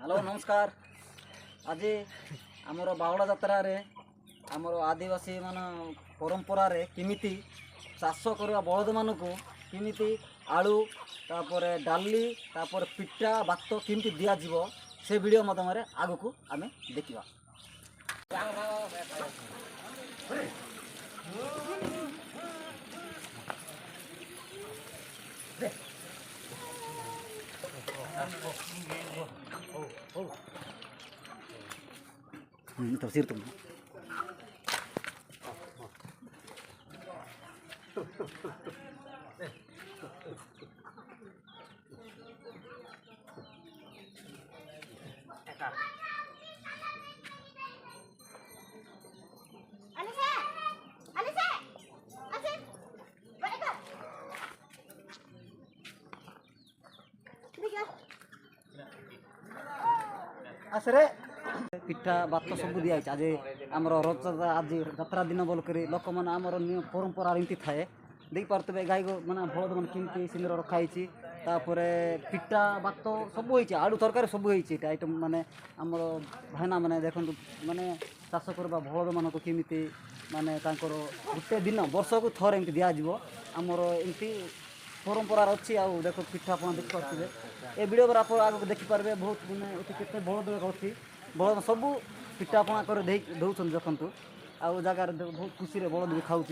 Hello नमस्कार। आज आमर बाहुड़ा जात्रा रे आमर आदिवासी मान परंपरा रे किमिति चाष करवा बलद मान को किमिति आलू तापर डाली तापर पिठा भात किमिति दिया जीवो से वीडियो माध्यम रे आगु आमे देखिबा। तफसीर तुम आसरे पिठा भात सब दिया आज आमर रथ आज यात्रा दिन बोलकर लोक मैंने आमर परंपरा एमती थाए देख पारे गाई मैंने बलद मैंने किमती सिंदूर रखाई तापर पिठा भात सब होती आलू तरकारी सब होती आइटम माने आमर भाईना मैंने देखो माने चाष करवा बलद मान को किमिति माने गोटे दिन वर्ष को थर एमती दिज्व आमर एमती परंपरा अच्छी आउ देख पिठापଣା देख पारे ए वीडियो पर आप आगे देखिपारे बहुत मैंने केते बलद अच्छी बलद सब पिठापଣା कर दौन देखु आउ जगार बहुत खुशी रे बलद भी खाऊँ